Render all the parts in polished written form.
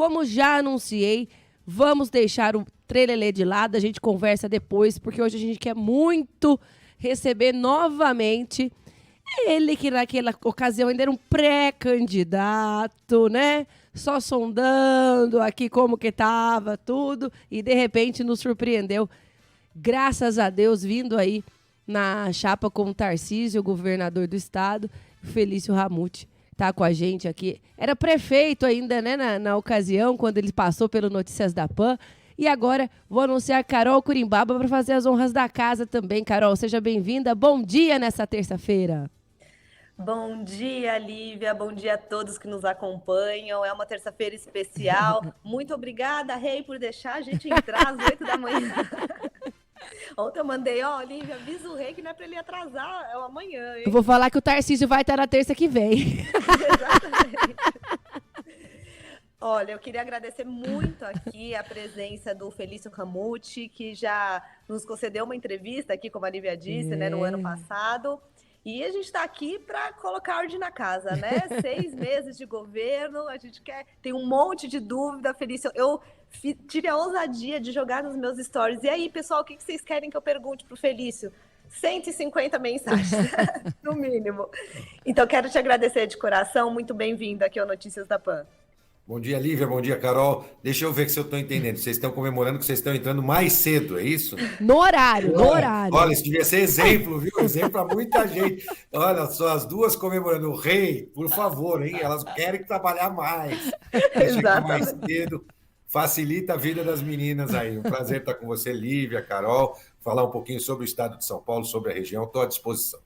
como já anunciei, vamos deixar o trelelê de lado, a gente conversa depois, porque hoje a gente quer muito receber novamente ele, que naquela ocasião ainda era um pré-candidato, né? Só sondando aqui como que tava tudo, e de repente nos surpreendeu, graças a Deus, vindo aí na chapa com o Tarcísio, o governador do estado, Felício Ramute. Tá com a gente aqui. Era prefeito ainda, né, na ocasião, quando ele passou pelo Notícias da PAN. E agora vou anunciar a Carol Curimbaba para fazer as honras da casa também. Carol, seja bem-vinda. Bom dia nessa terça-feira. Bom dia, Lívia. Bom dia a todos que nos acompanham. É uma terça-feira especial. Muito obrigada, Rei, por deixar a gente entrar às 8 da manhã. Ontem eu mandei, Lívia, avisa o Rei que não é para ele atrasar, é amanhã, hein? Eu vou falar que o Tarcísio vai estar na terça que vem. Exatamente. Olha, eu queria agradecer muito aqui a presença do Felício Ramute, que já nos concedeu uma entrevista aqui, como a Lívia disse, né, no ano passado. E a gente está aqui para colocar ordem na casa, né? 6 meses de governo, a gente tem um monte de dúvida, Felício. Eu tive a ousadia de jogar nos meus stories. E aí, pessoal, o que vocês querem que eu pergunte para o Felício? 150 mensagens, no mínimo. Então, quero te agradecer de coração. Muito bem-vindo aqui ao Notícias da PAN. Bom dia, Lívia. Bom dia, Carol. Deixa eu ver se eu estou entendendo. Vocês estão comemorando que vocês estão entrando mais cedo, é isso? No horário, no horário. Olha, isso devia ser exemplo, viu? Exemplo para muita gente. Olha só, as duas comemorando. O Rei, por favor, hein? Elas querem trabalhar mais. Deixa aqui mais cedo. Facilita a vida das meninas aí. Um prazer estar com você, Lívia, Carol. Falar um pouquinho sobre o estado de São Paulo, sobre a região. Estou à disposição.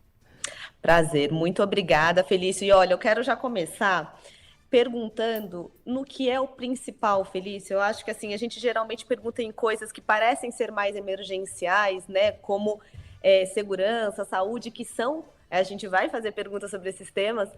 Prazer. Muito obrigada, Felício. E olha, eu quero já começar perguntando no que é o principal, Felício. Eu acho que assim, a gente geralmente pergunta em coisas que parecem ser mais emergenciais, né? Como segurança, saúde, que são. A gente vai fazer perguntas sobre esses temas,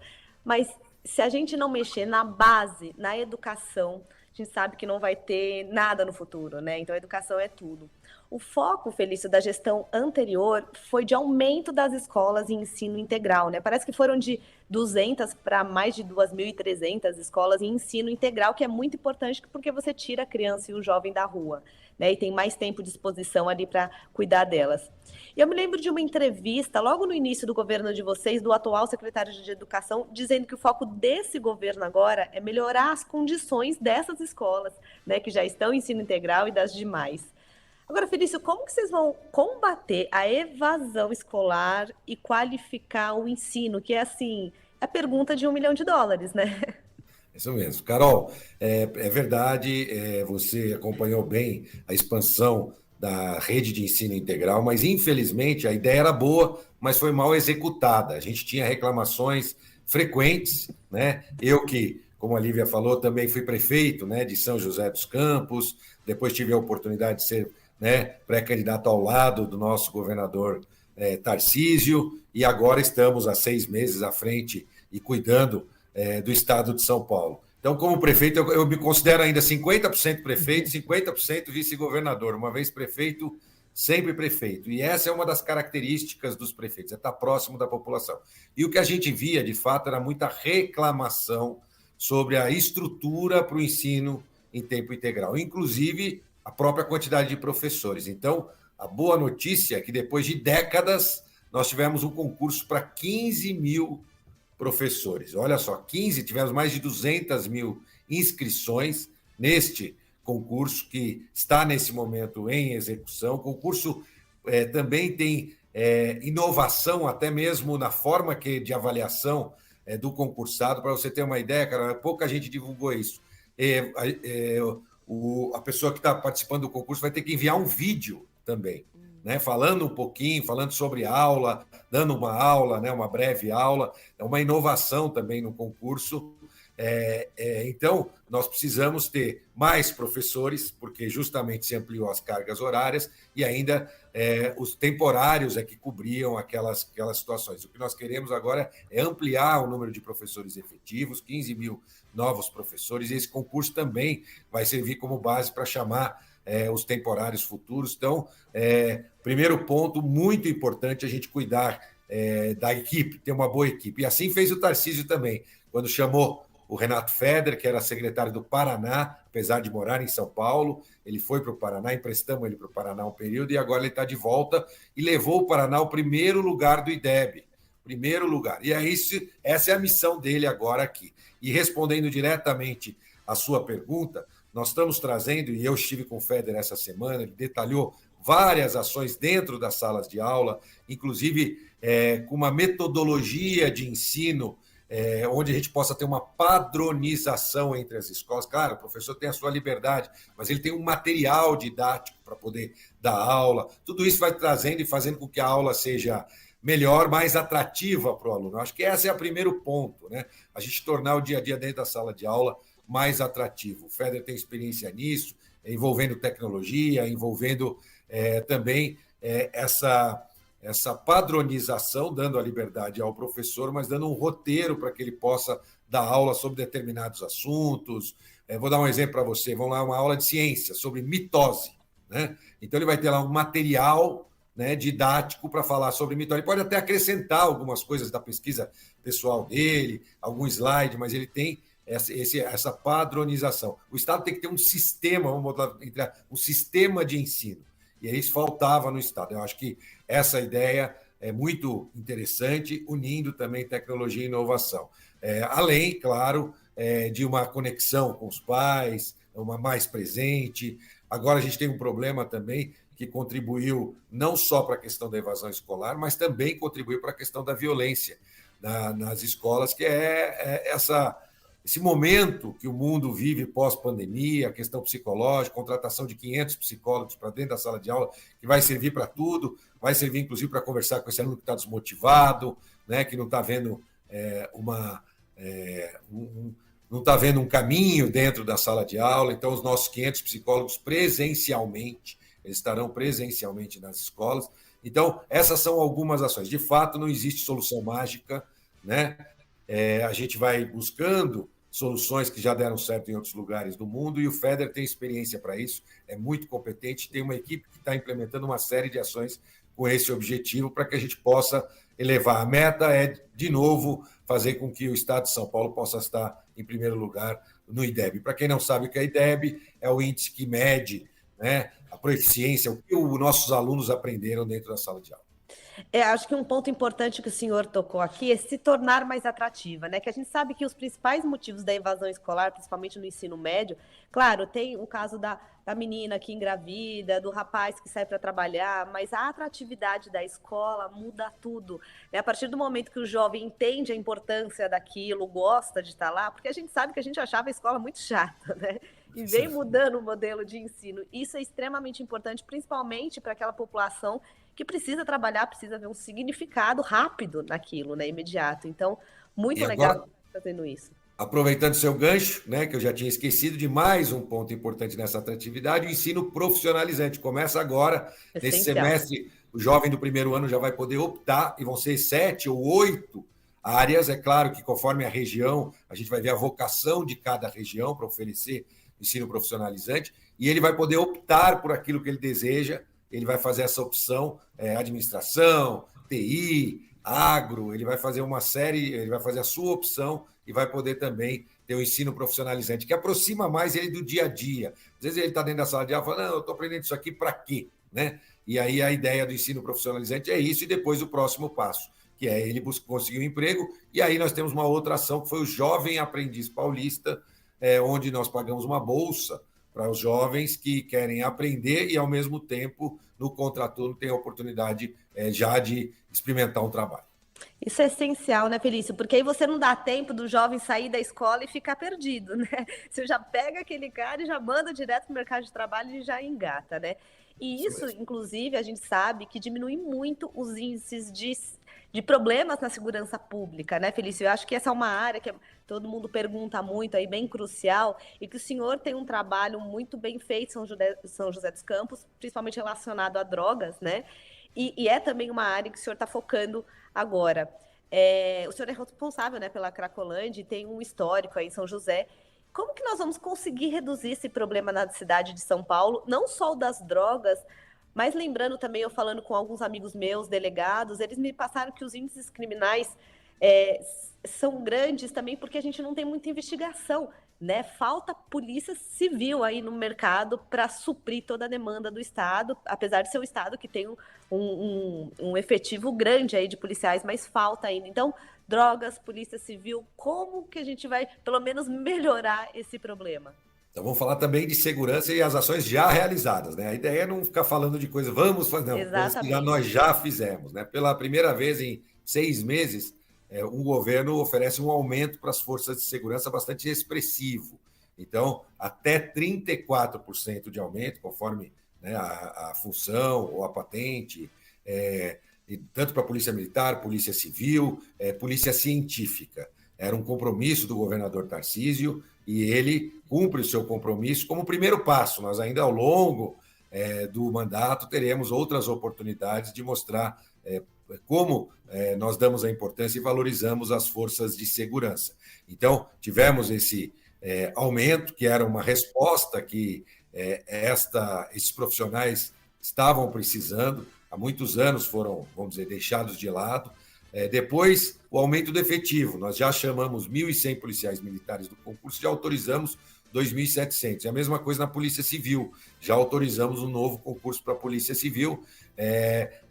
mas se a gente não mexer na base, na educação, a gente sabe que não vai ter nada no futuro, né? Então a educação é tudo. O foco, Felício, da gestão anterior foi de aumento das escolas em ensino integral, né? Parece que foram de 200 para mais de 2.300 escolas em ensino integral, que é muito importante porque você tira a criança e o jovem da rua, né? E tem mais tempo de exposição ali para cuidar delas. E eu me lembro de uma entrevista, logo no início do governo de vocês, do atual secretário de Educação, dizendo que o foco desse governo agora é melhorar as condições dessas escolas, né? Que já estão em ensino integral e das demais. Agora, Felício, como que vocês vão combater a evasão escolar e qualificar o ensino? Que é, assim, a pergunta de $1 milhão, né? Isso mesmo. Carol, é verdade, você acompanhou bem a expansão da rede de ensino integral, mas, infelizmente, a ideia era boa, mas foi mal executada. A gente tinha reclamações frequentes, né? Eu que, como a Lívia falou, também fui prefeito, né, de São José dos Campos, depois tive a oportunidade de ser, né, pré-candidato ao lado do nosso governador Tarcísio, e agora estamos há 6 meses à frente e cuidando do estado de São Paulo. Então, como prefeito, eu me considero ainda 50% prefeito, 50% vice-governador. Uma vez prefeito, sempre prefeito. E essa é uma das características dos prefeitos, é estar próximo da população. E o que a gente via, de fato, era muita reclamação sobre a estrutura para o ensino em tempo integral, inclusive a própria quantidade de professores. Então, a boa notícia é que depois de décadas, nós tivemos um concurso para 15 mil professores. Olha só, tivemos mais de 200 mil inscrições neste concurso que está nesse momento em execução. O concurso também tem inovação, até mesmo na forma de avaliação do concursado. Para você ter uma ideia, cara, pouca gente divulgou isso. A pessoa que está participando do concurso vai ter que enviar um vídeo também, né? Falando um pouquinho, falando sobre aula, dando uma aula, né? Uma breve aula. É uma inovação também no concurso. Então, nós precisamos ter mais professores, porque justamente se ampliou as cargas horárias e ainda os temporários que cobriam aquelas situações. O que nós queremos agora é ampliar o número de professores efetivos, 15 mil novos professores, e esse concurso também vai servir como base para chamar os temporários futuros. Então, primeiro ponto, muito importante a gente cuidar da equipe, ter uma boa equipe. E assim fez o Tarcísio também, quando chamou o Renato Feder, que era secretário do Paraná, apesar de morar em São Paulo, ele foi para o Paraná, emprestamos ele para o Paraná um período, e agora ele está de volta e levou o Paraná ao primeiro lugar do IDEB. Primeiro lugar. E é isso, essa é a missão dele agora aqui. E respondendo diretamente à sua pergunta, nós estamos trazendo, e eu estive com o Feder essa semana, ele detalhou várias ações dentro das salas de aula, inclusive com uma metodologia de ensino, onde a gente possa ter uma padronização entre as escolas. Claro, o professor tem a sua liberdade, mas ele tem um material didático para poder dar aula. Tudo isso vai trazendo e fazendo com que a aula seja melhor, mais atrativa para o aluno. Eu acho que esse é o primeiro ponto, né? A gente tornar o dia a dia dentro da sala de aula mais atrativo. O Feder tem experiência nisso, envolvendo tecnologia, envolvendo também essa padronização, dando a liberdade ao professor, mas dando um roteiro para que ele possa dar aula sobre determinados assuntos. Vou dar um exemplo para você. Vamos lá, uma aula de ciência sobre mitose, né? Então, ele vai ter lá um material, né, didático para falar sobre mitose. Ele pode até acrescentar algumas coisas da pesquisa pessoal dele, algum slide, mas ele tem essa padronização. O Estado tem que ter um sistema, vamos botar um sistema de ensino. E isso faltava no Estado. Eu acho que essa ideia é muito interessante, unindo também tecnologia e inovação. Além, claro, de uma conexão com os pais, uma mais presente. Agora a gente tem um problema também que contribuiu não só para a questão da evasão escolar, mas também contribuiu para a questão da violência nas escolas, que esse momento que o mundo vive pós-pandemia, a questão psicológica, contratação de 500 psicólogos para dentro da sala de aula, que vai servir para tudo, vai servir inclusive para conversar com esse aluno que está desmotivado, né, que não está vendo não está vendo um caminho dentro da sala de aula. Então, os nossos 500 psicólogos presencialmente, eles estarão presencialmente nas escolas. Então, essas são algumas ações. De fato, não existe solução mágica, né? A gente vai buscando soluções que já deram certo em outros lugares do mundo, e o Feder tem experiência para isso, é muito competente, tem uma equipe que está implementando uma série de ações com esse objetivo para que a gente possa elevar. A meta é, de novo, fazer com que o Estado de São Paulo possa estar em primeiro lugar no IDEB. Para quem não sabe o que é IDEB, é o índice que mede, né, a proficiência, o que os nossos alunos aprenderam dentro da sala de aula. Acho que um ponto importante que o senhor tocou aqui é se tornar mais atrativa, né? Que a gente sabe que os principais motivos da evasão escolar, principalmente no ensino médio, claro, tem o caso da menina que engravida, do rapaz que sai para trabalhar, mas a atratividade da escola muda tudo, né? A partir do momento que o jovem entende a importância daquilo, gosta de estar lá, porque a gente sabe que a gente achava a escola muito chata, né? E vem mudando o modelo de ensino. Isso é extremamente importante, principalmente para aquela população que precisa trabalhar, precisa ver um significado rápido naquilo, né, imediato. Então, muito legal fazendo isso. Aproveitando seu gancho, né, que eu já tinha esquecido de mais um ponto importante nessa atratividade, o ensino profissionalizante. Começa agora, nesse semestre, o jovem do primeiro ano já vai poder optar, e vão ser 7 ou 8 áreas. É claro que conforme a região, a gente vai ver a vocação de cada região para oferecer ensino profissionalizante, e ele vai poder optar por aquilo que ele deseja. Ele vai fazer essa opção, administração, TI, agro, ele vai fazer uma série, ele vai fazer a sua opção e vai poder também ter o ensino profissionalizante, que aproxima mais ele do dia a dia. Às vezes ele está dentro da sala de aula e fala, não, eu estou aprendendo isso aqui para quê? Né? E aí a ideia do ensino profissionalizante é isso, e depois o próximo passo, que é ele conseguir um emprego. E aí nós temos uma outra ação, que foi o Jovem Aprendiz Paulista, onde nós pagamos uma bolsa para os jovens que querem aprender e, ao mesmo tempo, no contraturno, tem a oportunidade já de experimentar um trabalho. Isso é essencial, né, Felício? Porque aí você não dá tempo do jovem sair da escola e ficar perdido, né? Você já pega aquele cara e já manda direto para o mercado de trabalho e já engata, né? E isso, inclusive, a gente sabe que diminui muito os índices de problemas na segurança pública, né, Felício? Eu acho que essa é uma área que todo mundo pergunta muito, aí bem crucial, e que o senhor tem um trabalho muito bem feito em São José dos Campos, principalmente relacionado a drogas, né? E é também uma área que o senhor está focando agora. O senhor é responsável, né, pela Cracolândia e tem um histórico aí em São José. Como que nós vamos conseguir reduzir esse problema na cidade de São Paulo, não só o das drogas, mas lembrando também, eu falando com alguns amigos meus, delegados, eles me passaram que os índices criminais são grandes também porque a gente não tem muita investigação, né? Falta polícia civil aí no mercado para suprir toda a demanda do Estado, apesar de ser um Estado que tem um efetivo grande aí de policiais, mas falta ainda. Então, drogas, polícia civil, como que a gente vai, pelo menos, melhorar esse problema? Então vamos falar também de segurança e as ações já realizadas, né? A ideia é não ficar falando de coisas, vamos fazer, não, coisas que nós Exatamente. já fizemos, né? Pela primeira vez em 6 meses, um governo oferece um aumento para as forças de segurança bastante expressivo. Então, até 34% de aumento, conforme, né, a função ou a patente, tanto para a Polícia Militar, Polícia Civil, Polícia Científica. Era um compromisso do governador Tarcísio e ele cumpre o seu compromisso como primeiro passo. Nós ainda ao longo do mandato teremos outras oportunidades de mostrar como nós damos a importância e valorizamos as forças de segurança. Então, tivemos esse aumento, que era uma resposta que esses profissionais estavam precisando. Há muitos anos foram, vamos dizer, deixados de lado. Depois, o aumento do efetivo. Nós já chamamos 1.100 policiais militares do concurso, já autorizamos 2.700. É a mesma coisa na Polícia Civil. Já autorizamos um novo concurso para a Polícia Civil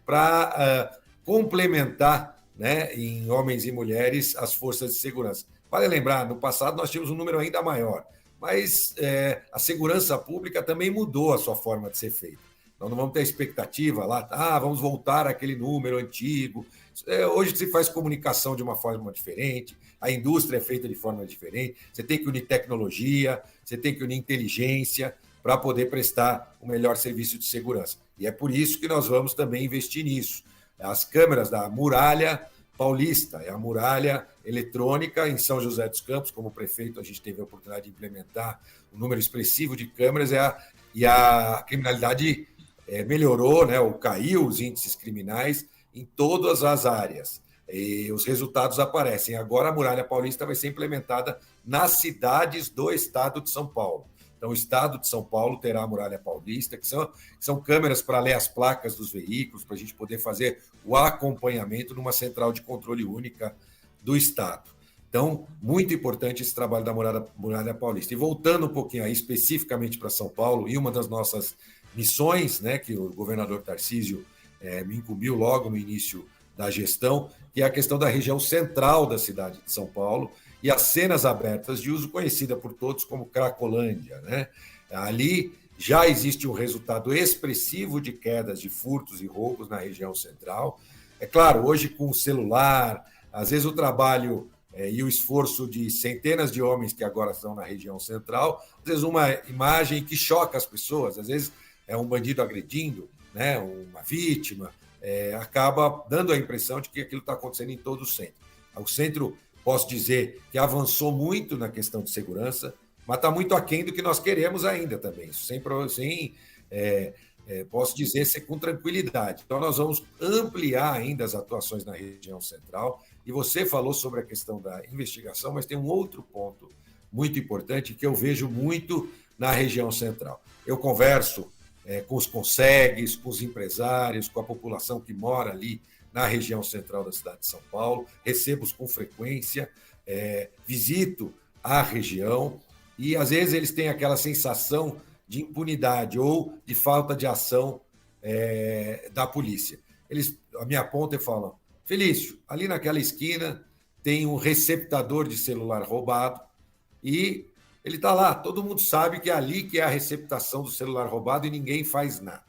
para complementar, né, em homens e mulheres as forças de segurança. Vale lembrar, no passado nós tínhamos um número ainda maior, mas a segurança pública também mudou a sua forma de ser feita. Nós não vamos ter a expectativa lá, vamos voltar àquele número antigo. Hoje se faz comunicação de uma forma diferente, a indústria é feita de forma diferente, você tem que unir tecnologia, você tem que unir inteligência para poder prestar o melhor serviço de segurança. E é por isso que nós vamos também investir nisso. As câmeras da Muralha Paulista, é a muralha eletrônica em São José dos Campos, como prefeito a gente teve a oportunidade de implementar um número expressivo de câmeras e a criminalidade melhorou, né, ou caiu os índices criminais em todas as áreas. E os resultados aparecem. Agora a Muralha Paulista vai ser implementada nas cidades do estado de São Paulo. Então, o estado de São Paulo terá a Muralha Paulista, que são câmeras para ler as placas dos veículos, para a gente poder fazer o acompanhamento numa central de controle única do estado. Então, muito importante esse trabalho da Muralha Paulista. E voltando um pouquinho aí especificamente para São Paulo, e uma das nossas missões, né, que o governador Tarcísio me incumbiu logo no início da gestão, que é a questão da região central da cidade de São Paulo e as cenas abertas de uso conhecida por todos como Cracolândia, né? Ali já existe um resultado expressivo de quedas de furtos e roubos na região central. É claro, hoje com o celular, às vezes o trabalho e o esforço de centenas de homens que agora estão na região central, às vezes uma imagem que choca as pessoas, às vezes é um bandido agredindo, né, uma vítima, acaba dando a impressão de que aquilo está acontecendo em todo o centro. O centro, posso dizer, que avançou muito na questão de segurança, mas está muito aquém do que nós queremos ainda também. Isso posso dizer, ser com tranquilidade. Então, nós vamos ampliar ainda as atuações na região central. E você falou sobre a questão da investigação, mas tem um outro ponto muito importante que eu vejo muito na região central. Eu converso com os consegues, com os empresários, com a população que mora ali na região central da cidade de São Paulo, recebo-os com frequência, visito a região e, às vezes, eles têm aquela sensação de impunidade ou de falta de ação da polícia. Eles me apontam e falam: Felício, ali naquela esquina tem um receptador de celular roubado e ele está lá, todo mundo sabe que é ali que é a receptação do celular roubado e ninguém faz nada.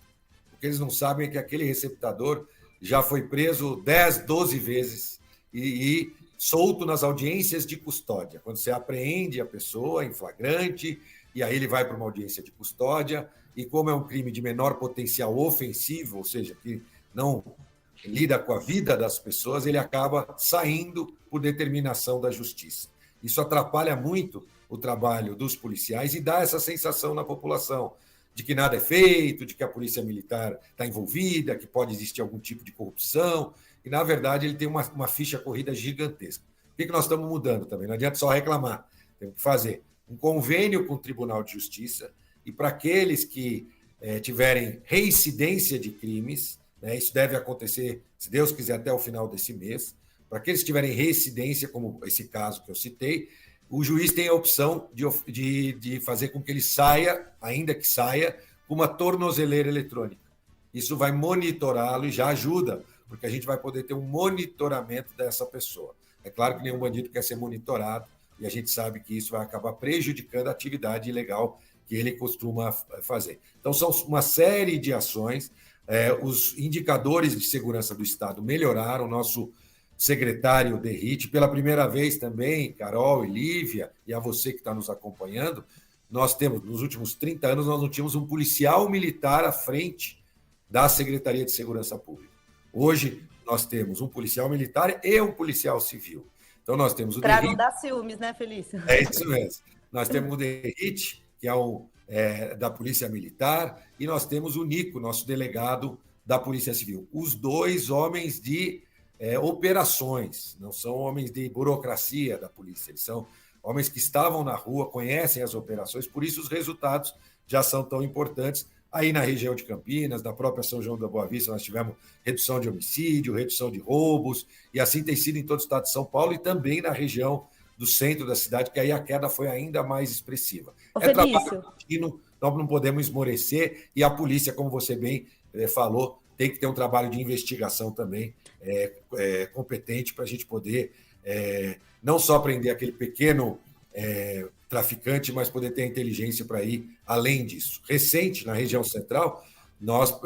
O que eles não sabem é que aquele receptador já foi preso 10, 12 vezes e solto nas audiências de custódia. Quando você apreende a pessoa em flagrante, e aí ele vai para uma audiência de custódia, e como é um crime de menor potencial ofensivo, ou seja, que não lida com a vida das pessoas, ele acaba saindo por determinação da justiça. Isso atrapalha muito o trabalho dos policiais e dá essa sensação na população de que nada é feito, de que a polícia militar está envolvida, que pode existir algum tipo de corrupção, e, na verdade, ele tem uma ficha corrida gigantesca. O que nós estamos mudando também? Não adianta só reclamar, temos que fazer um convênio com o Tribunal de Justiça, e para aqueles que tiverem reincidência de crimes, né, isso deve acontecer, se Deus quiser, até o final desse mês, para aqueles que tiverem reincidência, como esse caso que eu citei, o juiz tem a opção de fazer com que ele saia, ainda que saia, com uma tornozeleira eletrônica. Isso vai monitorá-lo e já ajuda, porque a gente vai poder ter um monitoramento dessa pessoa. É claro que nenhum bandido quer ser monitorado, e a gente sabe que isso vai acabar prejudicando a atividade ilegal que ele costuma fazer. Então, são uma série de ações. Os indicadores de segurança do Estado melhoraram. Nosso secretário Derrite, pela primeira vez também, Carol e Lívia, e a você que está nos acompanhando, nós temos, nos últimos 30 anos, nós não tínhamos um policial militar à frente da Secretaria de Segurança Pública. Hoje, nós temos um policial militar e um policial civil. Então, nós temos o Para não dar ciúmes, né, Felício? É isso mesmo. Nós temos o Derrite, que é da Polícia Militar, e nós temos o Nico, nosso delegado da Polícia Civil. Os dois homens de operações, não são homens de burocracia da polícia, eles são homens que estavam na rua, conhecem as operações, por isso os resultados já são tão importantes. Aí na região de Campinas, na própria São João da Boa Vista, nós tivemos redução de homicídio, redução de roubos, e assim tem sido em todo o estado de São Paulo e também na região do centro da cidade, que aí a queda foi ainda mais expressiva. Trabalho contínuo, nós não podemos esmorecer, e a polícia, como você bem falou, tem que ter um trabalho de investigação também competente para a gente poder não só prender aquele pequeno traficante, mas poder ter a inteligência para ir além disso. Recente, na região central, nós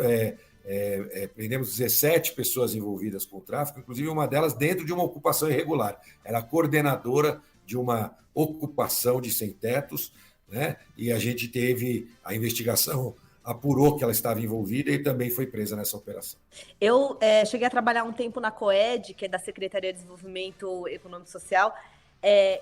prendemos 17 pessoas envolvidas com o tráfico, inclusive uma delas dentro de uma ocupação irregular. Era coordenadora de uma ocupação de sem-tetos, né? E a gente teve a investigação, apurou que ela estava envolvida e também foi presa nessa operação. Eu cheguei a trabalhar um tempo na COED, que é da Secretaria de Desenvolvimento Econômico e Social,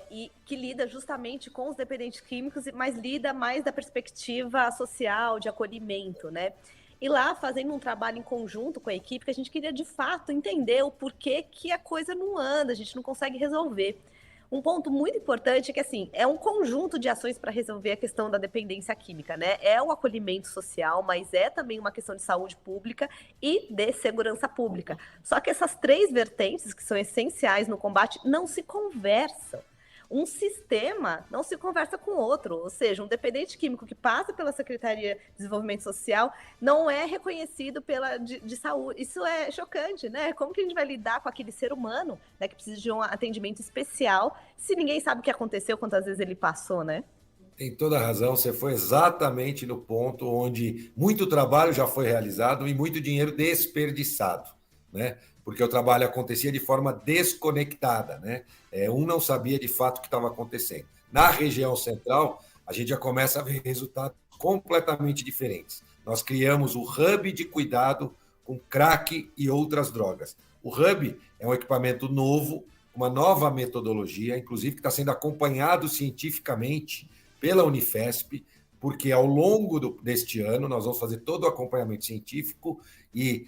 e que lida justamente com os dependentes químicos, mas lida mais da perspectiva social, de acolhimento, né? E lá, fazendo um trabalho em conjunto com a equipe, que a gente queria, de fato, entender o porquê que a coisa não anda, a gente não consegue resolver. Um ponto muito importante é que, assim, é um conjunto de ações para resolver a questão da dependência química, né? É o acolhimento social, mas é também uma questão de saúde pública e de segurança pública. Só que essas três vertentes, que são essenciais no combate, não se conversam. Um sistema não se conversa com outro, ou seja, um dependente químico que passa pela Secretaria de Desenvolvimento Social não é reconhecido de saúde. Isso é chocante, né? Como que a gente vai lidar com aquele ser humano, né, que precisa de um atendimento especial, se ninguém sabe o que aconteceu, quantas vezes ele passou, né? Tem toda a razão, você foi exatamente no ponto onde muito trabalho já foi realizado e muito dinheiro desperdiçado, né? Porque o trabalho acontecia de forma desconectada, né? Um não sabia de fato o que estava acontecendo. Na região central, a gente já começa a ver resultados completamente diferentes. Nós criamos o Hub de Cuidado com crack e outras drogas. O Hub é um equipamento novo, uma nova metodologia, inclusive que está sendo acompanhado cientificamente pela Unifesp, porque ao longo deste ano nós vamos fazer todo o acompanhamento científico e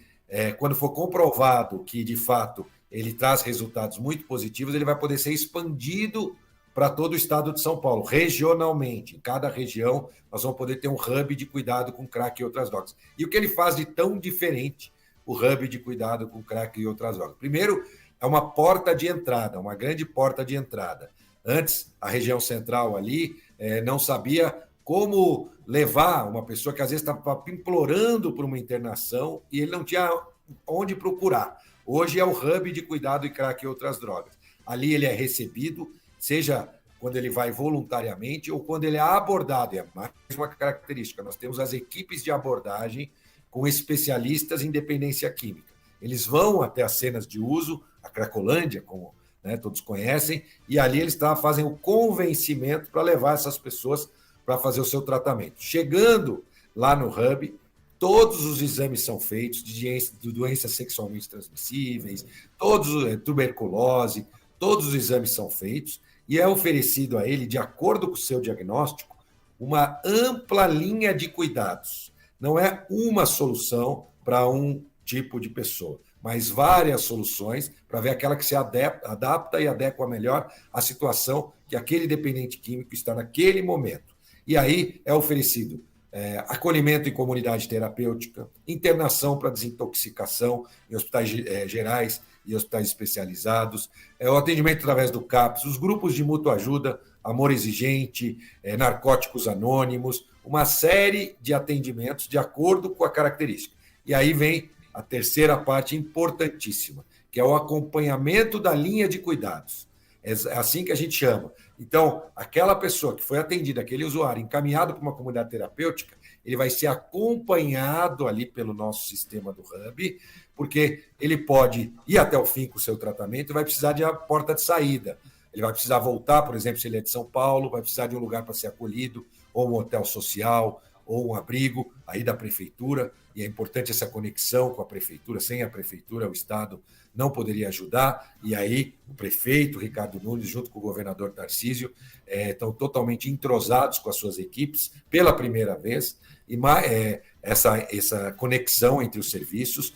quando for comprovado que, de fato, ele traz resultados muito positivos, ele vai poder ser expandido para todo o estado de São Paulo, regionalmente. Em cada região, nós vamos poder ter um hub de cuidado com crack e outras drogas. E o que ele faz de tão diferente, o hub de cuidado com crack e outras drogas? Primeiro, é uma porta de entrada, uma grande porta de entrada. Antes, a região central ali não sabia como levar uma pessoa que às vezes estava implorando por uma internação e ele não tinha onde procurar. Hoje é o hub de cuidado e crack e outras drogas. Ali ele é recebido, seja quando ele vai voluntariamente ou quando ele é abordado. É mais uma característica. Nós temos as equipes de abordagem com especialistas em dependência química. Eles vão até as cenas de uso, a Cracolândia, como todos conhecem, e ali eles fazem o convencimento para levar essas pessoas para fazer o seu tratamento. Chegando lá no Hub, todos os exames são feitos de doenças sexualmente transmissíveis, tuberculose, todos os exames são feitos e é oferecido a ele, de acordo com o seu diagnóstico, uma ampla linha de cuidados. Não é uma solução para um tipo de pessoa, mas várias soluções para ver aquela que se adapta e adequa melhor à situação que aquele dependente químico está naquele momento. E aí é oferecido acolhimento em comunidade terapêutica, internação para desintoxicação em hospitais gerais e hospitais especializados, o atendimento através do CAPS, os grupos de mútua ajuda, Amor Exigente, Narcóticos Anônimos, uma série de atendimentos de acordo com a característica. E aí vem a terceira parte importantíssima, que é o acompanhamento da linha de cuidados. É assim que a gente chama. Então, aquela pessoa que foi atendida, aquele usuário encaminhado para uma comunidade terapêutica, ele vai ser acompanhado ali pelo nosso sistema do Hub, porque ele pode ir até o fim com o seu tratamento e vai precisar de uma porta de saída. Ele vai precisar voltar, por exemplo, se ele é de São Paulo, vai precisar de um lugar para ser acolhido, ou um hotel social, ou um abrigo aí da prefeitura, e é importante essa conexão com a prefeitura. Sem a prefeitura, o Estado não poderia ajudar, e aí o prefeito Ricardo Nunes, junto com o governador Tarcísio, estão totalmente entrosados com as suas equipes pela primeira vez, e essa conexão entre os serviços.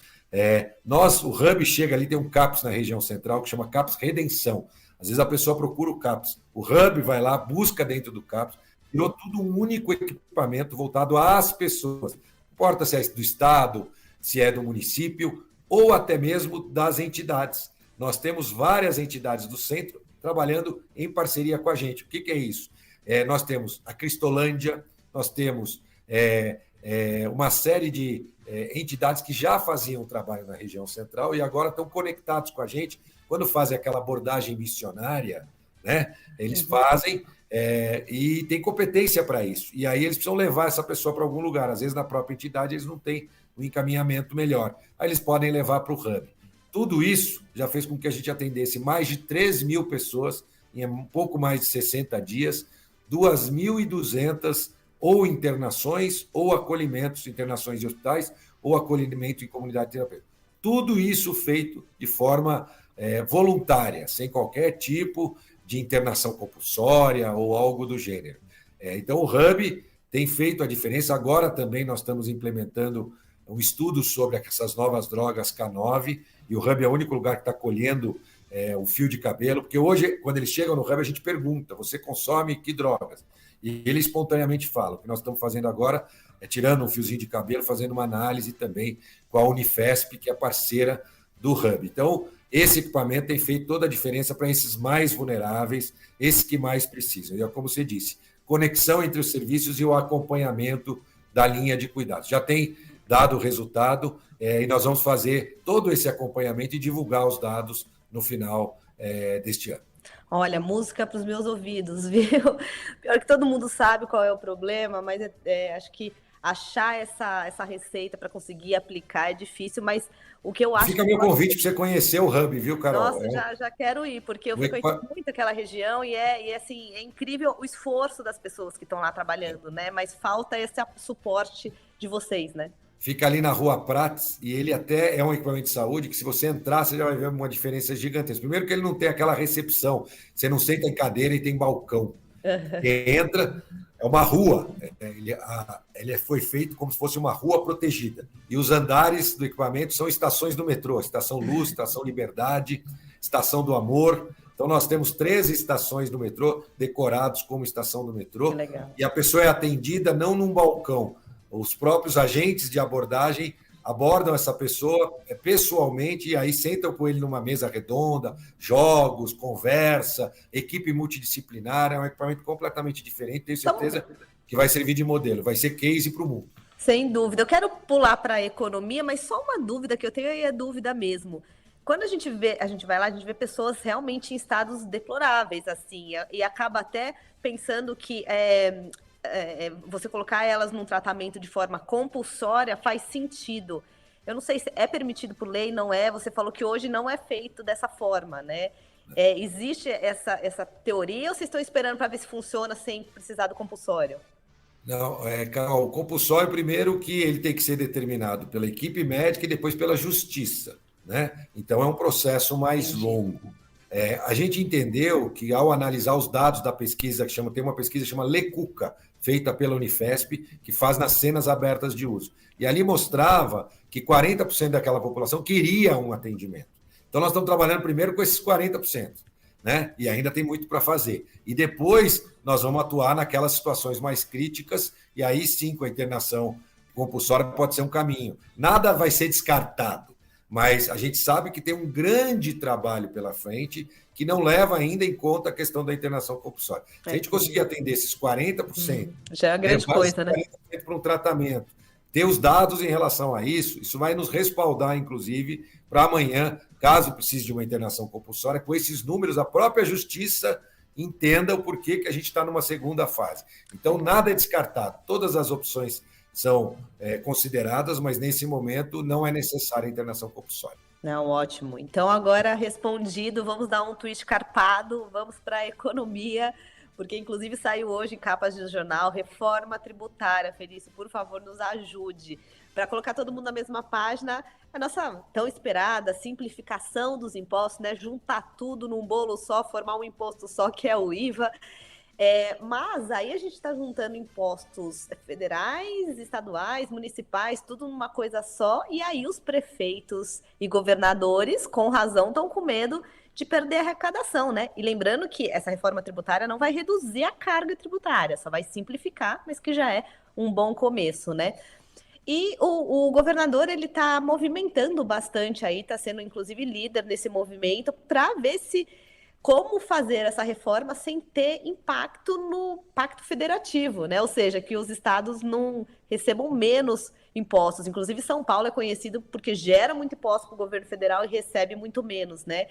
O Hub chega ali, tem um CAPS na região central que chama CAPS Redenção. Às vezes a pessoa procura o CAPS, o Hub vai lá, busca dentro do CAPS, virou tudo um único equipamento voltado às pessoas. Não importa se é do Estado, se é do município, ou até mesmo das entidades. Nós temos várias entidades do centro trabalhando em parceria com a gente. O que é isso? Nós temos a Cristolândia, nós temos uma série de entidades que já faziam trabalho na região central e agora estão conectados com a gente. Quando fazem aquela abordagem missionária, né, eles fazem e tem competência para isso. E aí eles precisam levar essa pessoa para algum lugar. Às vezes, na própria entidade, eles não têm um encaminhamento melhor. Aí eles podem levar para o Hub. Tudo isso já fez com que a gente atendesse mais de 3.000 pessoas em um pouco mais de 60 dias, 2.200 ou internações ou acolhimentos, internações de hospitais ou acolhimento em comunidade terapêutica. Tudo isso feito de forma voluntária, sem qualquer tipo de internação compulsória ou algo do gênero. Então, o Hub tem feito a diferença. Agora também nós estamos implementando um estudo sobre essas novas drogas K9, e o Hub é o único lugar que está colhendo o fio de cabelo, porque hoje, quando eles chegam no Hub, a gente pergunta: você consome que drogas? E ele espontaneamente fala. O que nós estamos fazendo agora é tirando um fiozinho de cabelo, fazendo uma análise também com a Unifesp, que é parceira do Hub. Então, esse equipamento tem feito toda a diferença para esses mais vulneráveis, esses que mais precisam. E é como você disse, conexão entre os serviços e o acompanhamento da linha de cuidados. Já tem dado resultado e nós vamos fazer todo esse acompanhamento e divulgar os dados no final deste ano. Olha, música para os meus ouvidos, viu? Pior que todo mundo sabe qual é o problema, mas acho que achar essa receita para conseguir aplicar é difícil, mas o que eu acho... Fica meu convite para você conhecer o Hub, viu, Carol? Nossa, já quero ir, porque eu frequento muito aquela região e assim, é incrível o esforço das pessoas que estão lá trabalhando, né? Mas falta esse suporte de vocês, né? Fica ali na Rua Prates, e ele até é um equipamento de saúde que, se você entrar, você já vai ver uma diferença gigantesca. Primeiro que ele não tem aquela recepção, você não senta em cadeira e tem balcão. Quem entra é uma rua, ele foi feito como se fosse uma rua protegida. E os andares do equipamento são estações do metrô: Estação Luz, Estação Liberdade, Estação do Amor. Então, nós temos 13 estações do metrô decorados como estação do metrô. E a pessoa é atendida não num balcão. Os próprios agentes de abordagem abordam essa pessoa pessoalmente e aí sentam com ele numa mesa redonda, jogos, conversa, equipe multidisciplinar. É um equipamento completamente diferente, tenho certeza que vai servir de modelo, vai ser case para o mundo. Sem dúvida. Eu quero pular para a economia, mas só uma dúvida que eu tenho, e é dúvida mesmo. Quando a gente vai lá, a gente vê pessoas realmente em estados deploráveis, assim, e acaba até pensando que você colocar elas num tratamento de forma compulsória faz sentido. Eu não sei se é permitido por lei, não é? Você falou que hoje não é feito dessa forma, né? Existe essa teoria, ou vocês estão esperando para ver se funciona sem precisar do compulsório? Não, Carol, o compulsório, primeiro que ele tem que ser determinado pela equipe médica e depois pela justiça, né? Então, é um processo mais longo. A gente entendeu que, ao analisar os dados da pesquisa, tem uma pesquisa que chama LECUCA, feita pela Unifesp, que faz nas cenas abertas de uso. E ali mostrava que 40% daquela população queria um atendimento. Então, nós estamos trabalhando primeiro com esses 40%, né? E ainda tem muito para fazer. E depois, nós vamos atuar naquelas situações mais críticas, e aí sim, com a internação compulsória, pode ser um caminho. Nada vai ser descartado, Mas a gente sabe que tem um grande trabalho pela frente que não leva ainda em conta a questão da internação compulsória. Se a gente conseguir atender esses 40%, já é uma grande coisa, né? 40% para um tratamento, ter os dados em relação a isso, isso vai nos respaldar, inclusive, para amanhã, caso precise de uma internação compulsória, com esses números, a própria justiça entenda o porquê que a gente está numa segunda fase. Então, nada é descartado, todas as opções são consideradas, mas nesse momento não é necessária a internação compulsória. Não, ótimo. Então, agora respondido, vamos dar um twist carpado, vamos para a economia, porque inclusive saiu hoje em capas de jornal, reforma tributária. Felício, por favor, nos ajude. Para colocar todo mundo na mesma página, a nossa tão esperada simplificação dos impostos, né? Juntar tudo num bolo só, formar um imposto só, que é o IVA. Mas aí a gente está juntando impostos federais, estaduais, municipais, tudo numa coisa só, e aí os prefeitos e governadores, com razão, estão com medo de perder a arrecadação, né? E lembrando que essa reforma tributária não vai reduzir a carga tributária, só vai simplificar, mas que já é um bom começo, né? E o governador, ele está movimentando bastante aí, está sendo inclusive líder nesse movimento, para ver como fazer essa reforma sem ter impacto no pacto federativo, né? Ou seja, que os estados não recebam menos impostos. Inclusive, São Paulo é conhecido porque gera muito imposto para o governo federal e recebe muito menos, né?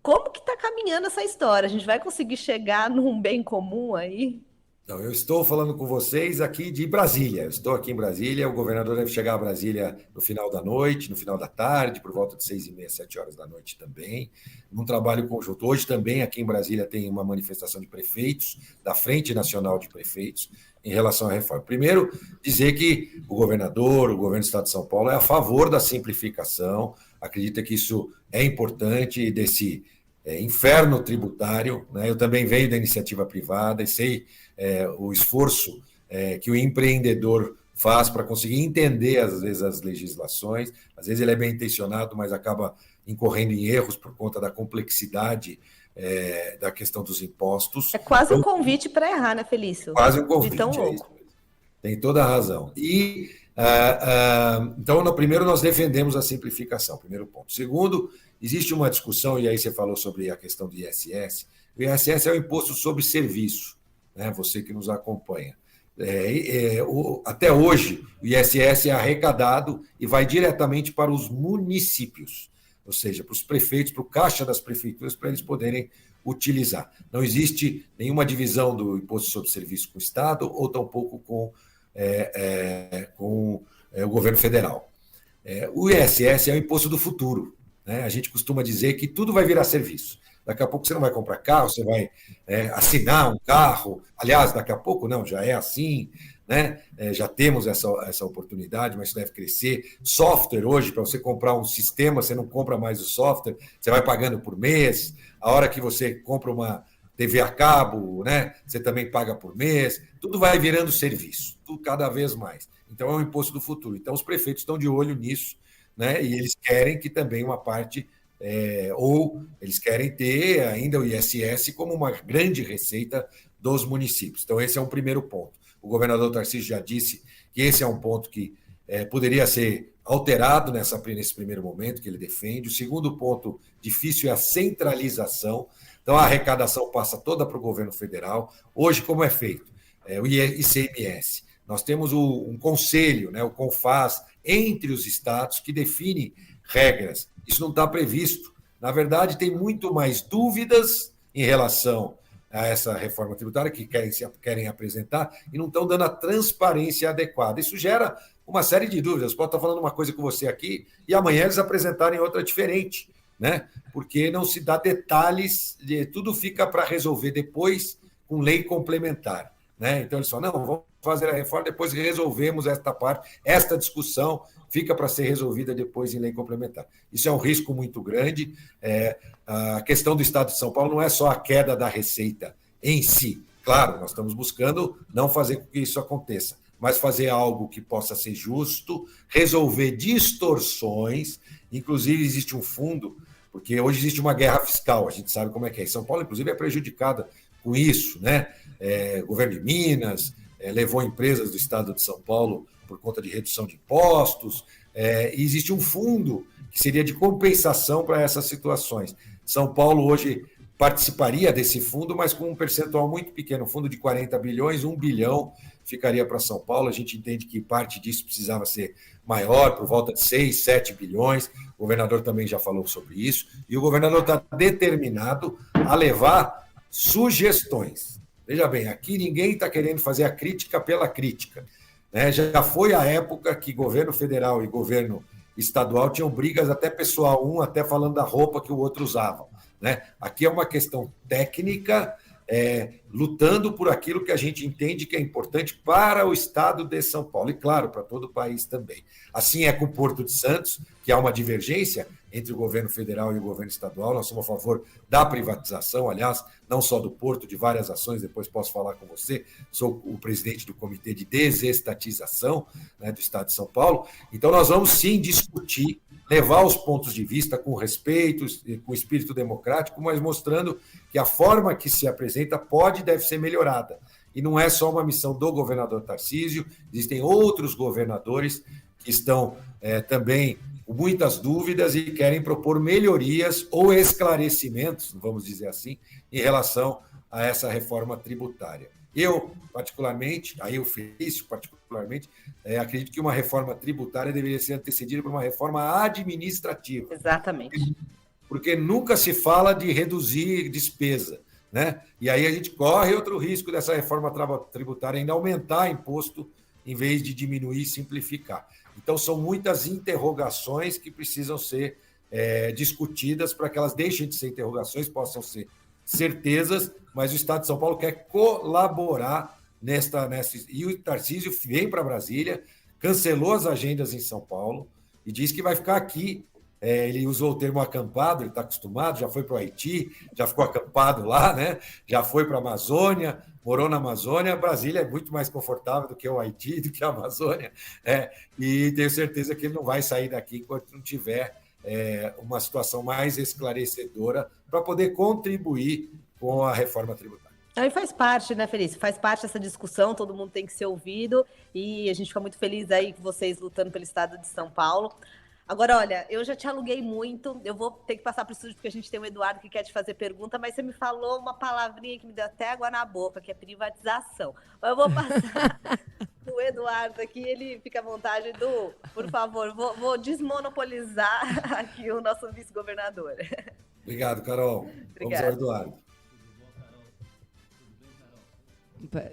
Como que está caminhando essa história? A gente vai conseguir chegar num bem comum aí? Então, eu estou falando com vocês aqui de Brasília. Eu estou aqui em Brasília. O governador deve chegar a Brasília no final da noite, no final da tarde, por volta de 6h30, 7 horas da noite também, num trabalho conjunto. Hoje também aqui em Brasília tem uma manifestação de prefeitos, da Frente Nacional de Prefeitos, em relação à reforma. Primeiro, dizer que o governador, o governo do Estado de São Paulo é a favor da simplificação, acredita que isso é importante desse inferno tributário, né? Eu também venho da iniciativa privada e sei o esforço que o empreendedor faz para conseguir entender, às vezes, as legislações. Às vezes ele é bem intencionado, mas acaba incorrendo em erros por conta da complexidade da questão dos impostos. É quase um convite para errar, né, Felício? Quase um convite, de tão louco. é isso mesmo. Tem toda a razão. E, então, primeiro, nós defendemos a simplificação, primeiro ponto. Segundo, existe uma discussão, e aí você falou sobre a questão do ISS. O ISS é o imposto sobre serviço, né? Você que nos acompanha. Até hoje, o ISS é arrecadado e vai diretamente para os municípios, ou seja, para os prefeitos, para o caixa das prefeituras, para eles poderem utilizar. Não existe nenhuma divisão do imposto sobre serviço com o Estado ou tampouco com o governo federal. O ISS é o imposto do futuro, né? A gente costuma dizer que tudo vai virar serviço. Daqui a pouco você não vai comprar carro, você vai assinar um carro. Aliás, daqui a pouco não, já é assim, né? Já temos essa oportunidade, mas isso deve crescer. Software hoje, para você comprar um sistema, você não compra mais o software, você vai pagando por mês. A hora que você compra uma TV a cabo, né? Você também paga por mês. Tudo vai virando serviço, tudo cada vez mais. Então é um imposto do futuro. Então os prefeitos estão de olho nisso, né? E eles querem que também uma parte ou eles querem ter ainda o ISS como uma grande receita dos municípios. Então, esse é um primeiro ponto. O governador Tarcísio já disse que esse é um ponto que poderia ser alterado nesse primeiro momento que ele defende. O segundo ponto difícil é a centralização. Então, a arrecadação passa toda para o governo federal. Hoje, como é feito? O ICMS. Nós temos um conselho, né, o CONFAS, entre os estados, que define regras. Isso não está previsto. Na verdade, tem muito mais dúvidas em relação a essa reforma tributária que querem apresentar e não estão dando a transparência adequada. Isso gera uma série de dúvidas. Pode estar falando uma coisa com você aqui e amanhã eles apresentarem outra diferente, né? Porque não se dá detalhes, tudo fica para resolver depois com lei complementar, né? Então eles falam, não, vamos fazer a reforma, depois resolvemos esta parte, esta discussão fica para ser resolvida depois em lei complementar. Isso é um risco muito grande. A questão do Estado de São Paulo não é só a queda da receita em si. Claro, nós estamos buscando não fazer com que isso aconteça, mas fazer algo que possa ser justo, resolver distorções. Inclusive, existe um fundo, porque hoje existe uma guerra fiscal, a gente sabe como é que é. São Paulo, inclusive, é prejudicada com isso, né? O governo de Minas levou empresas do Estado de São Paulo por conta de redução de impostos. E existe um fundo que seria de compensação para essas situações. São Paulo hoje participaria desse fundo, mas com um percentual muito pequeno, um fundo de 40 bilhões, 1 bilhão ficaria para São Paulo. A gente entende que parte disso precisava ser maior, por volta de 6, 7 bilhões. O governador também já falou sobre isso, e o governador está determinado a levar sugestões. Veja bem, aqui ninguém está querendo fazer a crítica pela crítica, né? Já foi a época que governo federal e governo estadual tinham brigas até pessoal, um até falando da roupa que o outro usava, né? Aqui é uma questão técnica, lutando por aquilo que a gente entende que é importante para o estado de São Paulo e, claro, para todo o país também. Assim é com o Porto de Santos, que há uma divergência entre o governo federal e o governo estadual. Nós somos a favor da privatização, aliás, não só do Porto, de várias ações, depois posso falar com você, sou o presidente do Comitê de Desestatização, né, do Estado de São Paulo. Então, nós vamos sim discutir, levar os pontos de vista com respeito, com espírito democrático, mas mostrando que a forma que se apresenta pode e deve ser melhorada. E não é só uma missão do governador Tarcísio, existem outros governadores que estão também com muitas dúvidas e querem propor melhorias ou esclarecimentos, vamos dizer assim, em relação a essa reforma tributária. Eu, particularmente, Felício, particularmente, acredito que uma reforma tributária deveria ser antecedida por uma reforma administrativa. Exatamente. Porque nunca se fala de reduzir despesa, né? E aí a gente corre outro risco dessa reforma tributária, ainda aumentar imposto em vez de diminuir e simplificar. Então, são muitas interrogações que precisam ser discutidas para que elas deixem de ser interrogações, possam ser certezas, mas o Estado de São Paulo quer colaborar nessa. E o Tarcísio vem para Brasília, cancelou as agendas em São Paulo e diz que vai ficar aqui. Ele usou o termo acampado, ele está acostumado, já foi para o Haiti, já ficou acampado lá, né? Já foi para a Amazônia, morou na Amazônia. Brasília é muito mais confortável do que o Haiti, do que a Amazônia, e tenho certeza que ele não vai sair daqui enquanto não tiver uma situação mais esclarecedora para poder contribuir com a reforma tributária. Aí faz parte, né, Felício? Faz parte dessa discussão, todo mundo tem que ser ouvido, e a gente fica muito feliz aí com vocês lutando pelo estado de São Paulo. Agora, olha, eu já te aluguei muito, eu vou ter que passar para o estúdio porque a gente tem o Eduardo que quer te fazer pergunta, mas você me falou uma palavrinha que me deu até água na boca, que é privatização. Mas eu vou passar o Eduardo aqui, ele fica à vontade. Edu, por favor, vou desmonopolizar aqui o nosso vice-governador. Obrigado, Carol. Obrigada. Vamos ao Eduardo.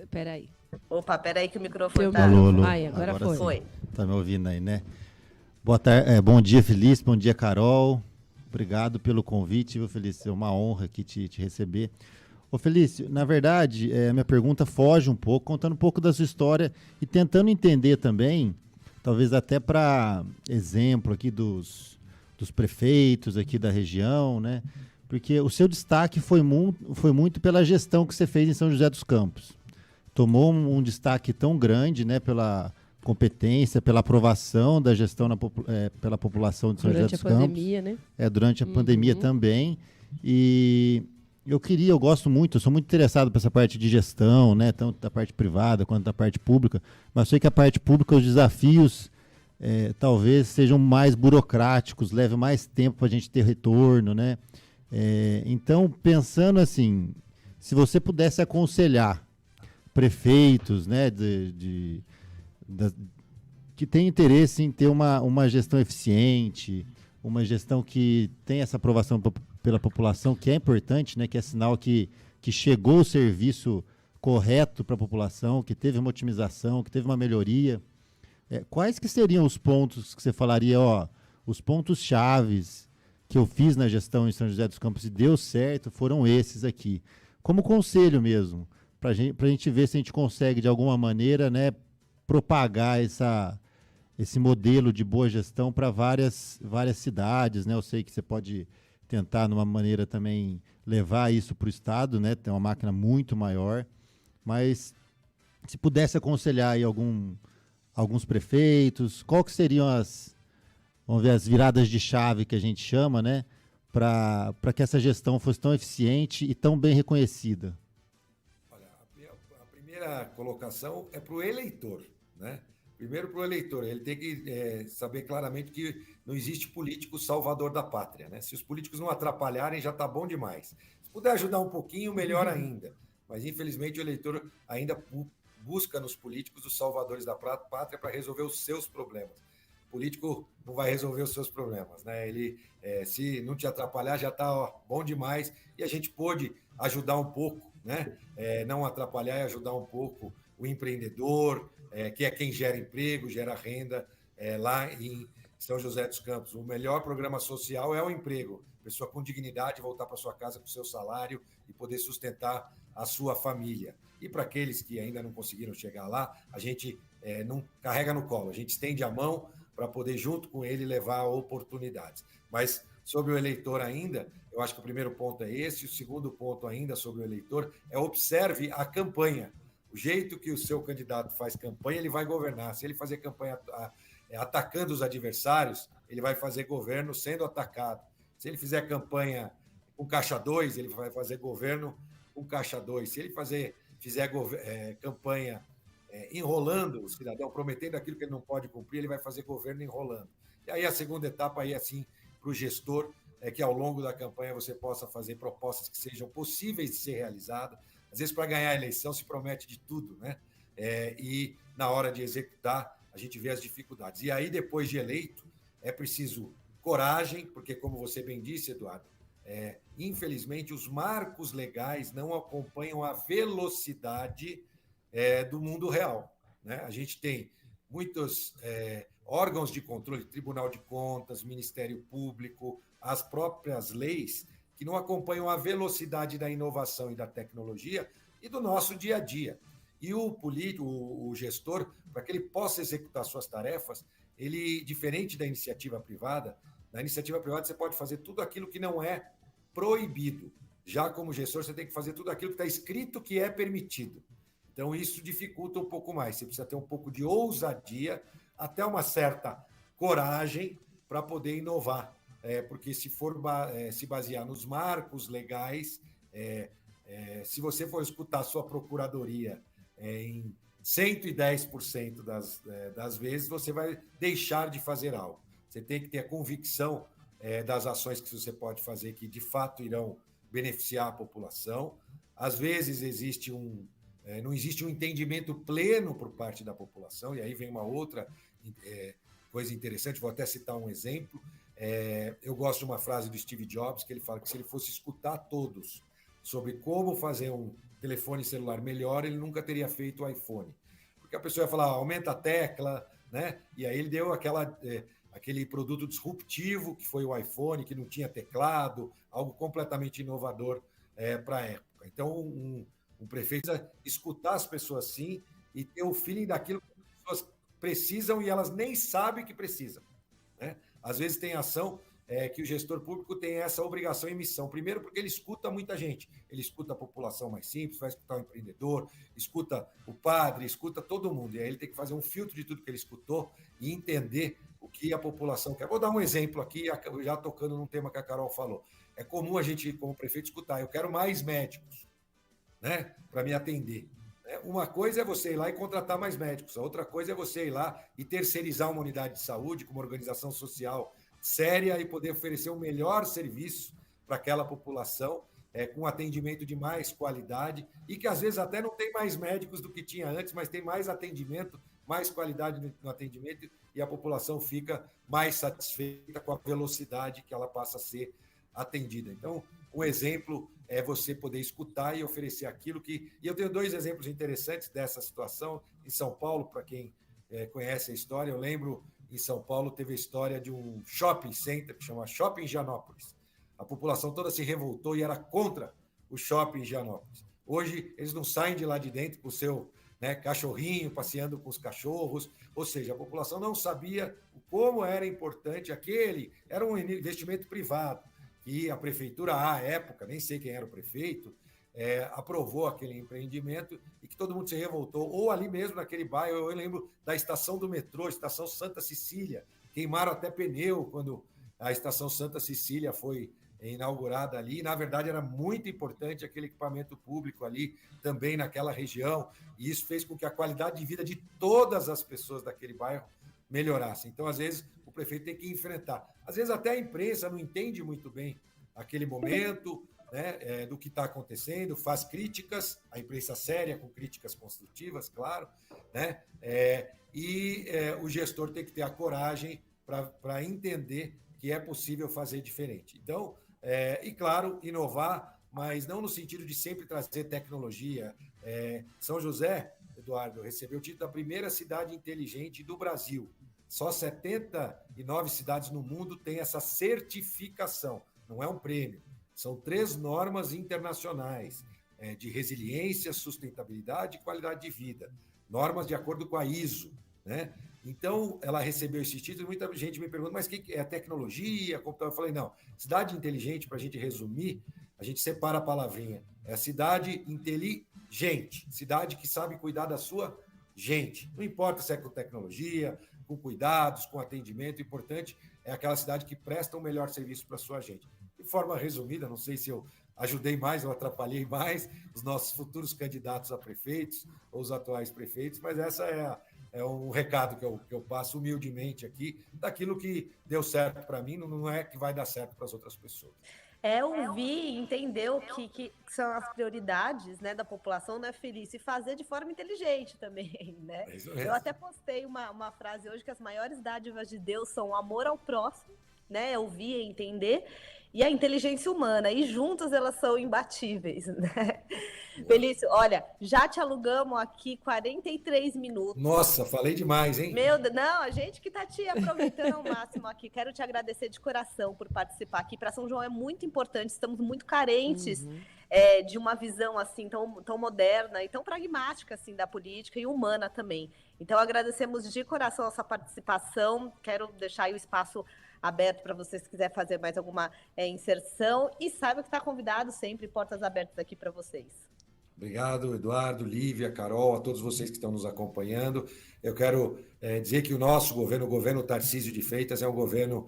Peraí. Opa, peraí que o microfone tá... Alô. Ai, agora foi. Tá me ouvindo aí, né? Boa tarde, bom dia, Felício, bom dia, Carol. Obrigado pelo convite, viu, Felício? É uma honra aqui te receber. Ô, Felício, na verdade, a minha pergunta foge um pouco, contando um pouco da sua história e tentando entender também, talvez até para exemplo aqui dos prefeitos aqui da região, né? Porque o seu destaque foi muito pela gestão que você fez em São José dos Campos. Tomou um destaque tão grande, né, pela competência, pela aprovação da gestão pela população de São José dos Campos. Durante a pandemia, né? Durante a pandemia também. E eu gosto muito, eu sou muito interessado por essa parte de gestão, né, tanto da parte privada quanto da parte pública, mas sei que a parte pública, os desafios talvez sejam mais burocráticos, leve mais tempo para a gente ter retorno, né? Então, pensando assim, se você pudesse aconselhar prefeitos, né, que tem interesse em ter uma gestão eficiente, uma gestão que tem essa aprovação pela população, que é importante, né, que é sinal que chegou o serviço correto para a população, que teve uma otimização, que teve uma melhoria. Quais que seriam os pontos que você falaria, os pontos chaves que eu fiz na gestão em São José dos Campos e deu certo, foram esses aqui? Como conselho mesmo, para a gente ver se a gente consegue, de alguma maneira, né, propagar esse modelo de boa gestão para várias cidades, né? Eu sei que você pode tentar, de uma maneira também, levar isso para o Estado, né? Tem uma máquina muito maior, mas se pudesse aconselhar aí alguns prefeitos, qual que seriam as viradas de chave que a gente chama, né? Para que essa gestão fosse tão eficiente e tão bem reconhecida? Olha, a primeira colocação é para o eleitor, né? Primeiro para o eleitor, ele tem que saber claramente que não existe político salvador da pátria, né? Se os políticos não atrapalharem, já está bom demais. Se puder ajudar um pouquinho, melhor ainda. Mas, infelizmente, o eleitor ainda busca nos políticos os salvadores da pátria para resolver os seus problemas. O político não vai resolver os seus problemas, né? Ele, se não te atrapalhar, já está bom demais. E a gente pôde ajudar um pouco, né? Não atrapalhar e ajudar um pouco o empreendedor, que é quem gera emprego, gera renda, lá em São José dos Campos. O melhor programa social é o emprego. A pessoa com dignidade voltar para sua casa com o seu salário e poder sustentar a sua família. E para aqueles que ainda não conseguiram chegar lá, a gente não carrega no colo, a gente estende a mão para poder, junto com ele, levar oportunidades. Mas sobre o eleitor ainda, eu acho que o primeiro ponto é esse, o segundo ponto ainda sobre o eleitor é observe a campanha. O jeito que o seu candidato faz campanha, ele vai governar. Se ele fazer campanha atacando os adversários, ele vai fazer governo sendo atacado. Se ele fizer campanha com caixa 2, ele vai fazer governo com caixa 2. Se ele fizer campanha enrolando o cidadão, prometendo aquilo que ele não pode cumprir, ele vai fazer governo enrolando. E aí a segunda etapa aí, assim, para o gestor, é que ao longo da campanha você possa fazer propostas que sejam possíveis de ser realizadas. Às vezes, para ganhar a eleição, se promete de tudo, né? E na hora de executar, a gente vê as dificuldades. E aí, depois de eleito, é preciso coragem, porque, como você bem disse, Eduardo, infelizmente, os marcos legais não acompanham a velocidade do mundo real, né? A gente tem muitos órgãos de controle, Tribunal de Contas, Ministério Público, as próprias leis, que não acompanham a velocidade da inovação e da tecnologia e do nosso dia a dia. E o político, o gestor, para que ele possa executar suas tarefas, ele, diferente da iniciativa privada, na iniciativa privada você pode fazer tudo aquilo que não é proibido. Já como gestor, você tem que fazer tudo aquilo que está escrito que é permitido. Então, isso dificulta um pouco mais. Você precisa ter um pouco de ousadia, até uma certa coragem para poder inovar. Porque se for se basear nos marcos legais, se você for escutar a sua procuradoria em 110% das vezes, você vai deixar de fazer algo. Você tem que ter a convicção das ações que você pode fazer que, de fato, irão beneficiar a população. Às vezes, não existe um entendimento pleno por parte da população, e aí vem uma outra coisa interessante, vou até citar um exemplo. Eu gosto de uma frase do Steve Jobs, que ele fala que se ele fosse escutar todos sobre como fazer um telefone celular melhor, ele nunca teria feito o iPhone. Porque a pessoa ia falar, aumenta a tecla, né? E aí ele deu aquele produto disruptivo, que foi o iPhone, que não tinha teclado, algo completamente inovador para a época. Então, um prefeito precisa escutar as pessoas sim e ter o feeling daquilo que as pessoas precisam e elas nem sabem que precisam, né? Às vezes tem ação que o gestor público tem essa obrigação e missão. Primeiro, porque ele escuta muita gente. Ele escuta a população mais simples, vai escutar o empreendedor, escuta o padre, escuta todo mundo. E aí ele tem que fazer um filtro de tudo que ele escutou e entender o que a população quer. Vou dar um exemplo aqui, já tocando num tema que a Carol falou. É comum a gente, como prefeito, escutar, eu quero mais médicos, né, para me atender. Uma coisa é você ir lá e contratar mais médicos, a outra coisa é você ir lá e terceirizar uma unidade de saúde com uma organização social séria e poder oferecer um melhor serviço para aquela população, com atendimento de mais qualidade e que às vezes até não tem mais médicos do que tinha antes, mas tem mais atendimento, mais qualidade no atendimento e a população fica mais satisfeita com a velocidade que ela passa a ser atendida. Então, um exemplo é você poder escutar e oferecer aquilo que... E eu tenho 2 exemplos interessantes dessa situação. Em São Paulo, para quem conhece a história, eu lembro, em São Paulo, teve a história de um shopping center que chama Shopping Higienópolis. A população toda se revoltou e era contra o Shopping Higienópolis. Hoje, eles não saem de lá de dentro com o seu cachorrinho, passeando com os cachorros, ou seja, a população não sabia como era importante era um investimento privado, que a prefeitura, à época, nem sei quem era o prefeito, aprovou aquele empreendimento e que todo mundo se revoltou, ou ali mesmo naquele bairro, eu lembro da estação do metrô, estação Santa Cecília, queimaram até pneu quando a estação Santa Cecília foi inaugurada ali. Na verdade, era muito importante aquele equipamento público ali, também naquela região, e isso fez com que a qualidade de vida de todas as pessoas daquele bairro melhorasse. Então, às vezes, o prefeito tem que enfrentar. Às vezes, até a imprensa não entende muito bem aquele momento, né, do que está acontecendo, faz críticas, a imprensa séria, com críticas construtivas, claro, né, o gestor tem que ter a coragem para entender que é possível fazer diferente. Então, e claro, inovar, mas não no sentido de sempre trazer tecnologia. São José, Eduardo, recebeu o título da primeira cidade inteligente do Brasil. Só 79 cidades no mundo têm essa certificação, não é um prêmio. São 3 normas internacionais de resiliência, sustentabilidade e qualidade de vida. Normas de acordo com a ISO, né? Então, ela recebeu esse título e muita gente me pergunta, mas o que é tecnologia, computador? Eu falei, não, cidade inteligente, para a gente resumir, a gente separa a palavrinha. É a cidade inteligente, cidade que sabe cuidar da sua gente. Não importa se é com tecnologia, com cuidados, com atendimento, o importante é aquela cidade que presta o melhor serviço para a sua gente. De forma resumida, não sei se eu ajudei mais ou atrapalhei mais os nossos futuros candidatos a prefeitos ou os atuais prefeitos, mas essa é um recado que eu passo humildemente aqui, daquilo que deu certo para mim, não é que vai dar certo para as outras pessoas. Ouvir, entender o que são as prioridades, né, da população, né, Felício, e fazer de forma inteligente também, né? Eu até postei uma frase hoje que as maiores dádivas de Deus são o amor ao próximo, né, ouvir e entender, e a inteligência humana, e juntas elas são imbatíveis, né? Felício, olha, já te alugamos aqui 43 minutos. Nossa, falei demais, hein? Meu Deus, não, a gente que tá te aproveitando ao máximo aqui. Quero te agradecer de coração por participar aqui. Para São João é muito importante, estamos muito carentes de uma visão assim tão moderna e tão pragmática assim da política e humana também. Então agradecemos de coração a sua participação. Quero deixar aí o espaço aberto para vocês se quiser fazer mais alguma inserção e saiba que está convidado sempre, portas abertas aqui para vocês. Obrigado, Eduardo, Lívia, Carol, a todos vocês que estão nos acompanhando. Eu quero dizer que o nosso governo, o governo Tarcísio de Freitas, é um governo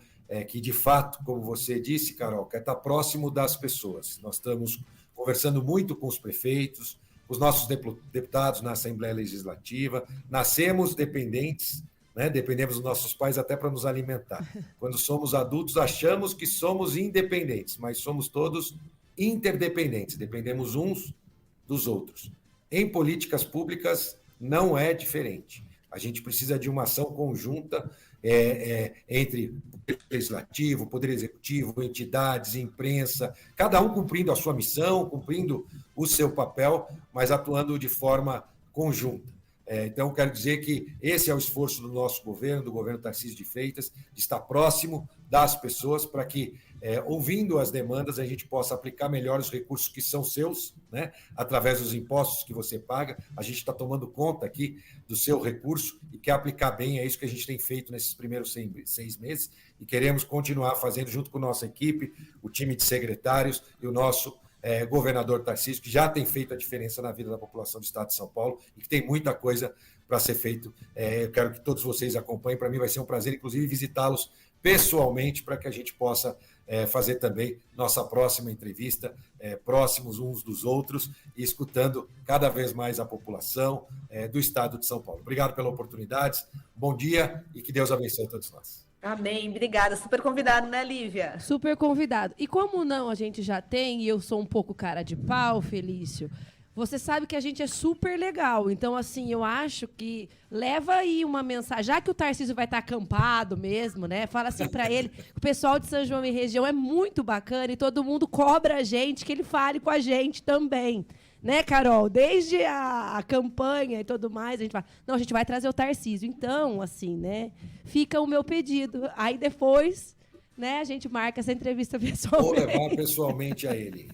que, de fato, como você disse, Carol, quer estar próximo das pessoas. Nós estamos conversando muito com os prefeitos, os nossos deputados na Assembleia Legislativa. Nascemos dependentes, né? Dependemos dos nossos pais até para nos alimentar. Quando somos adultos, achamos que somos independentes, mas somos todos interdependentes, dependemos uns dos outros. Em políticas públicas não é diferente. A gente precisa de uma ação conjunta entre o Poder Legislativo, o Poder Executivo, entidades, imprensa, cada um cumprindo a sua missão, cumprindo o seu papel, mas atuando de forma conjunta. Então, quero dizer que esse é o esforço do nosso governo, do governo Tarcísio de Freitas, de estar próximo das pessoas para que, ouvindo as demandas, a gente possa aplicar melhor os recursos que são seus, né, através dos impostos que você paga. A gente está tomando conta aqui do seu recurso e quer aplicar bem, é isso que a gente tem feito nesses primeiros 6 meses e queremos continuar fazendo junto com a nossa equipe, o time de secretários e o nosso governador Tarcísio, que já tem feito a diferença na vida da população do estado de São Paulo e que tem muita coisa para ser feito. Eu quero que todos vocês acompanhem. Para mim vai ser um prazer, inclusive, visitá-los pessoalmente para que a gente possa fazer também nossa próxima entrevista, próximos uns dos outros e escutando cada vez mais a população do estado de São Paulo. Obrigado pela oportunidade, bom dia e que Deus abençoe a todos nós. Amém, obrigada. Super convidado, né, Lívia? Super convidado. E como não, a gente já tem, e eu sou um pouco cara de pau, Felício, você sabe que a gente é super legal. Então, assim, eu acho que leva aí uma mensagem. Já que o Tarcísio vai estar acampado mesmo, né? Fala assim pra ele que o pessoal de São João e região é muito bacana e todo mundo cobra a gente que ele fale com a gente também. Né, Carol? Desde a campanha e tudo mais, a gente fala, não, a gente vai trazer o Tarcísio. Então, assim, né, fica o meu pedido. Aí depois, né, a gente marca essa entrevista pessoalmente. Vou levar pessoalmente a ele.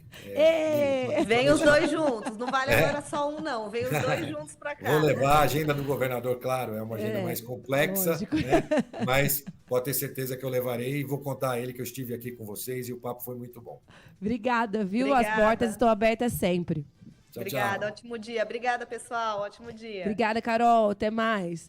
Vem os dois juntos, não vale agora só um, não. Vem os dois juntos para cá. Vou levar a agenda do governador, claro, é uma agenda mais complexa, né, mas pode ter certeza que eu levarei e vou contar a ele que eu estive aqui com vocês e o papo foi muito bom. Obrigada, viu? Obrigada. As portas estão abertas sempre. Tchau, Obrigada, tchau. ótimo dia. Obrigada, pessoal. Ótimo dia. Obrigada, Carol. Até mais.